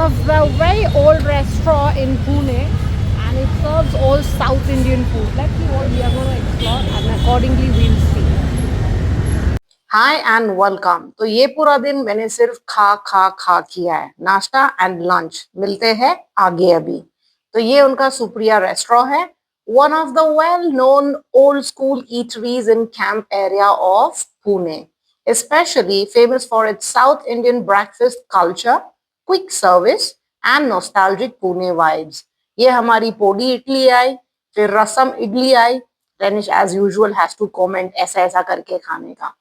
of the very old restaurant in Pune, and it serves all South Indian food. Let's see what we are going to explore, and accordingly we'll see. Hi and welcome. तो ये पूरा दिन मैंने सिर्फ खा खा खा किया है। नाश्ता एंड लंच मिलते हैं आगे अभी। तो ये उनका सुप्रिया रेस्टोरेंट है, one of the well known old school eateries in camp area of Pune, especially famous for its South Indian breakfast culture, quick service and nostalgic Pune vibes. ये हमारी पोडी इडली आई, फिर रसम इडली आई। Danish as usual has to comment ऐसा ऐसा करके खाने का।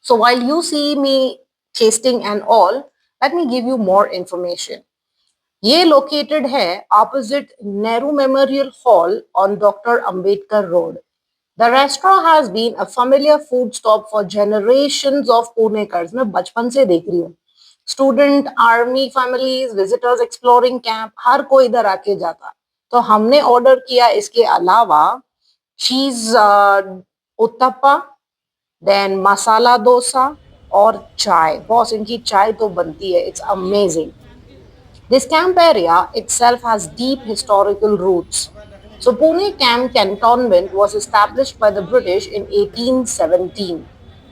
So while you see me tasting and all, let me give you more information. ये located है opposite Nehru Memorial Hall on Dr. Ambedkar Road. The restaurant has been a familiar food stop for generations of Punekars. मैं बचपन से देख रही हूँ। Student, army families, visitors exploring camp, हर कोई इधर आके जाता। तो हमने ऑर्डर किया इसके अलावा चीज उत्तप्पा, देन मसाला डोसा और चाय। बॉस इनकी चाय तो बनती है, it's amazing. This camp area itself has deep historical roots. So Pune Camp Cantonment was established by the British in 1817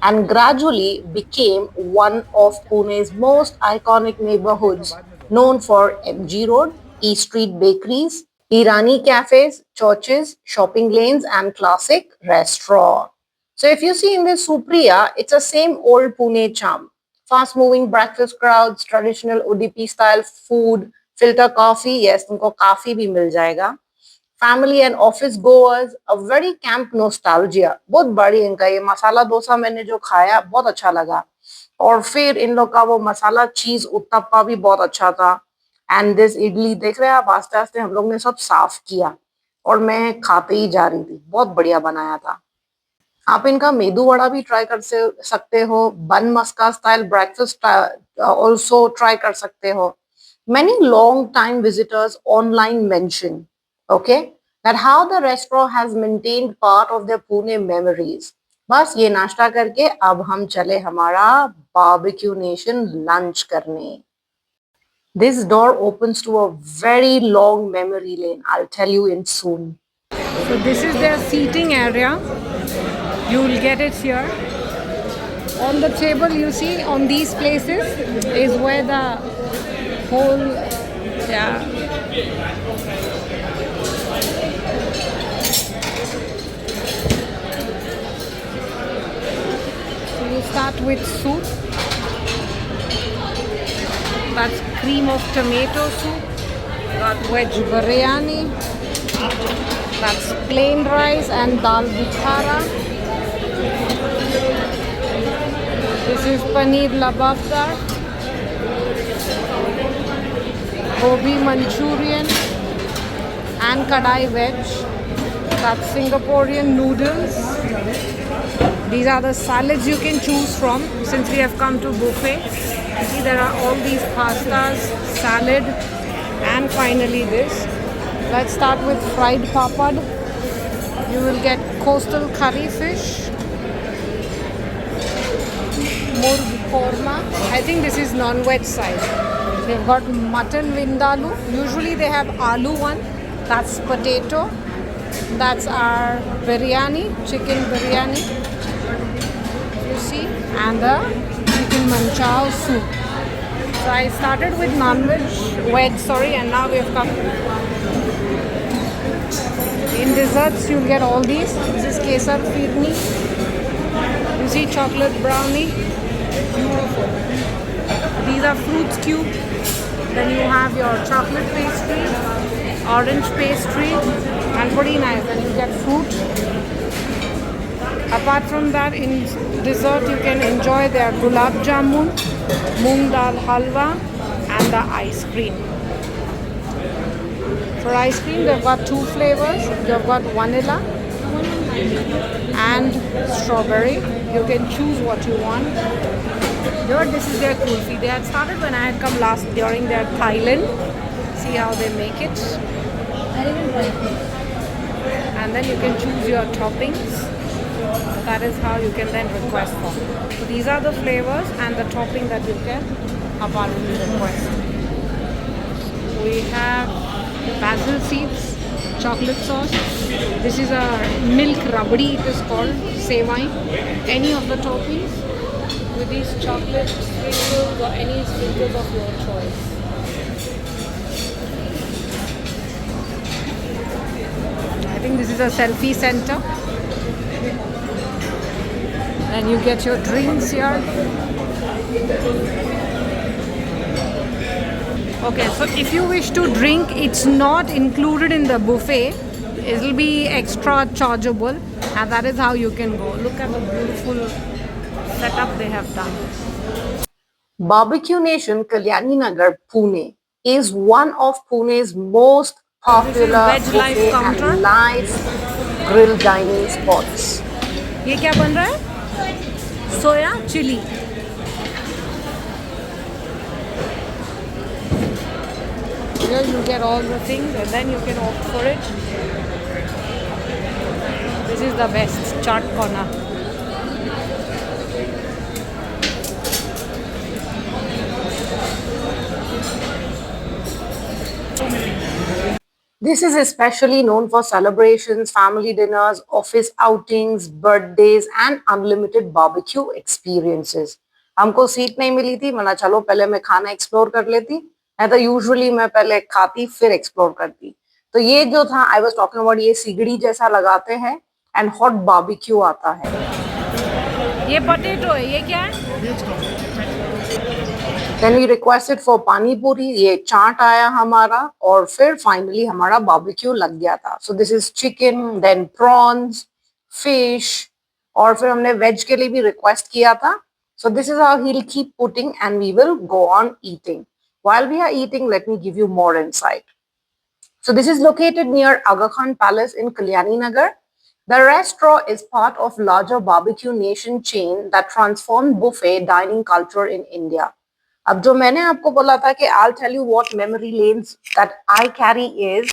and gradually became one of Pune's most iconic neighborhoods, known for MG Road, East Street bakeries, Irani cafes, churches, shopping lanes and classic restaurant. So if you see in this Supriya, it's the same old Pune charm. Fast-moving breakfast crowds, traditional UDP style food, filter coffee. Yes, तुमको काफी भी मिल जाएगा. Family and office goers, a very camp nostalgia. बहुत बड़ी इनका ये मसाला डोसा मैंने जो खाया बहुत अच्छा लगा. और फिर इन लोग का वो मसाला चीज उत्तप्पा भी बहुत अच्छा था. एंड दिस इडली देख रहे हैं आप, आस्ते आस्ते हम लोग ने सब साफ किया और मैं खाते ही जा रही थी। बहुत बढ़िया बनाया था। आप इनका मेदू वड़ा भी ट्राई कर सकते हो, बन मस्का स्टाइल ब्रेकफास्ट ऑल्सो ट्राई कर सकते हो। Many long-time visitors online mention, okay, that how the restaurant has maintained part of their Pune memories. बस ये नाश्ता करके अब हम चले हमारा बारबेक्यू नेशन लंच करने। This door opens to a very long memory lane. I'll tell you in soon. So this is their seating area. You will get it here. On the table you see on these places is where the whole So you start with soup. That's cream of tomato soup. Got veg biryani. That's plain rice and dal bukhara. This is paneer lababdar, gobi manchurian and kadai veg. That's Singaporean noodles. These are the salads you can choose from since we have come to buffet. See, there are all these pastas, salad, and finally this. Let's start with fried papad. You will get coastal curry fish, murg korma. I think this is non-veg side. They've got mutton vindaloo. Usually they have aloo one. That's potato. That's our biryani, chicken biryani. You see, and the chicken manchao soup. So I started with non-veg, and now we have come. In desserts, you'll get all these. This is kesar firni. You see chocolate brownie. Beautiful. These are fruits cube. Then you have your chocolate pastry, orange pastry, and pretty nice. Then you get fruit. Apart from that, in dessert, you can enjoy their gulab jamun, moong dal halwa, and the ice cream. For ice cream, they've got two flavors. They've got vanilla and strawberry. You can choose what you want. Here, this is their kulfi. They had started when I had come last during their Thailand. See how they make it. And then you can choose your toppings. That is how you can then request for. So these are the flavors and the topping that you can apart from the request. We have basil seeds, chocolate sauce. This is a milk rabdi, it is called, sevai. Any of the toppings with these chocolate sprinkles or any sprinkles of your choice. I think this is a selfie center. And you get your drinks here. Okay, so if you wish to drink, it's not included in the buffet. It'll be extra chargeable, and that is how you can go. Look at the beautiful setup they have done. Barbecue Nation Kalyani Nagar, Pune is one of Pune's most popular veg live buffet counter. and live grill dining spots. ये क्या बन रहा है? Soya chilli. Here you get all the things and then you can opt for it. This is the best chaat corner. This is especially known for celebrations, family dinners, office outings, birthdays and unlimited barbecue experiences. हमको seat नहीं मिली थी, मैंने चलो पहले मैं खाना explore कर लेती, नहीं तो यूजुअली मैं पहले खाती फिर एक्सप्लोर करती. तो ये जो था, आई वाज टॉकिंग अबाउट, ये सिगड़ी जैसा लगाते हैं एंड हॉट बारबेक्यू आता है. ये पोटैटो है, ये क्या है? Then we requested for पानी पूरी, ये चाट आया हमारा और फिर फाइनली हमारा बारबेक्यू लग गया था. So this is chicken, then prawns, fish और फिर हमने वेज के लिए भी रिक्वेस्ट किया था. So this is how he'll keep putting and we will go on eating. While we are eating, let me give you more insight. So this is located near Aga Khan Palace in Kalyani Nagar. The restaurant is part of larger Barbecue Nation chain that transformed buffet dining culture in India. अब जो मैंने आपको बोला था कि I'll tell you what memory lanes that I carry is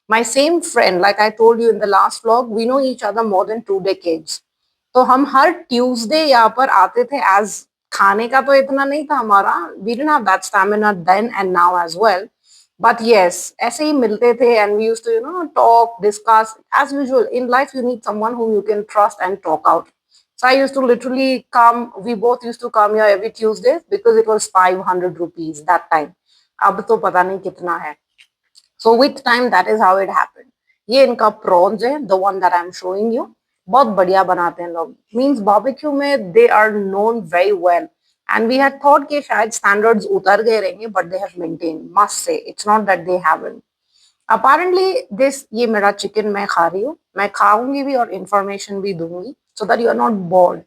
my same friend, like I told you in the last vlog, we know each other more than 2 decades. तो हम हर Tuesday यहाँ पर आते थे. एज खाने का तो इतना नहीं था हमारा, we didn't have that stamina then and now as well. But yes, ऐसे ही मिलते थे and we used to, talk, discuss. As usual, in life you need someone whom you can trust and talk out. So I used to literally come, we both used to come here every Tuesday because it was 500 rupees that time. अब तो पता नहीं कितना है. So with time, that is how it happened. ये इनका prawns है, the one that I'm showing you. बहुत बढ़िया बनाते हैं लोग. Means barbecue में they are known very well. And we had thought कि शायद standards उतर गए रहेंगे, but they have maintained. Must say, it's not that they haven't. Apparently this, ये मेरा chicken मैं खा रही हूँ. मैं खाऊंगी भी और information भी दूंगी, so that you are not bored.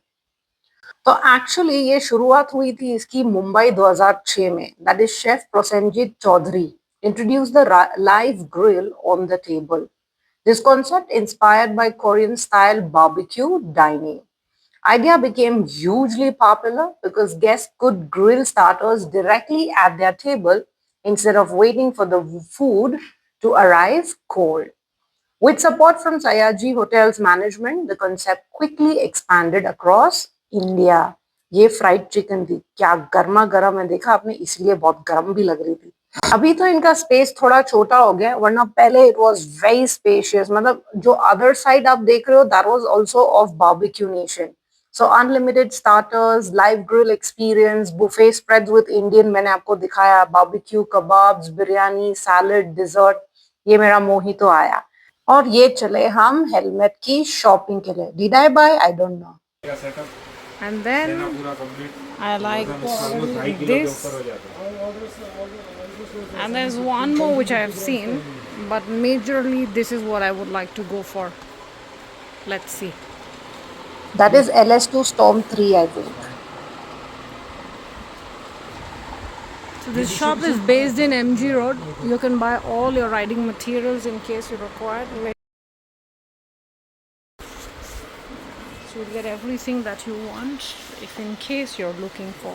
तो एक्चुअली ये शुरुआत हुई थी इसकी मुंबई 2006 में. That is chef Prosenjit Chowdhury introduced the live grill on the table. This concept inspired by Korean style barbecue dining. Idea became hugely popular because guests could grill starters directly at their table instead of waiting for the food to arrive cold. With support from Sayaji Hotels management, the concept quickly expanded across India. ये fried chicken थी, क्या गर्मा गर्म है, देखा आपने, इसलिए बहुत गर्म भी लग रही थी. अभी तो इनका स्पेस थोड़ा छोटा हो गया, वरना पहले इट वाज वेरी स्पेशियस. मतलब जो अदर साइड आप देख रहे हो, that was also of Barbeque Nation. So unlimited starters, live grill experience, buffet spreads with Indian, मैंने आपको दिखाया, barbeque kebabs, biryani, salad, dessert. ये मेरा मोहितो आया. और ये चले हम हेलमेट की शॉपिंग के लिए. Did I buy? I don't know. And then I like this. And there's one more which I have seen, but majorly this is what I would like to go for. Let's see. That is LS2 Storm 3, I think. So this shop is based in MG Road. You can buy all your riding materials in case you require. So you'll get everything that you want if in case you're looking for.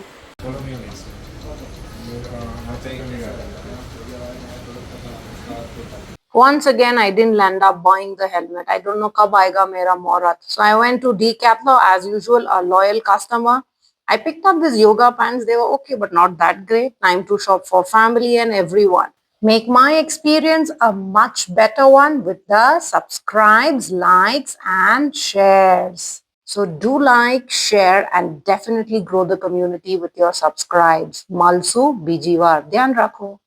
Once again, I didn't land up buying the helmet. I don't know kab aayega mera Morat. So I went to Decathlon as usual, a loyal customer. I picked up these yoga pants. They were okay, but not that great. Time to shop for family and everyone. Make my experience a much better one with the subscribes, likes and shares. So do like, share and definitely grow the community with your subscribes. Malsu Bijiwar. Dhyan rakho.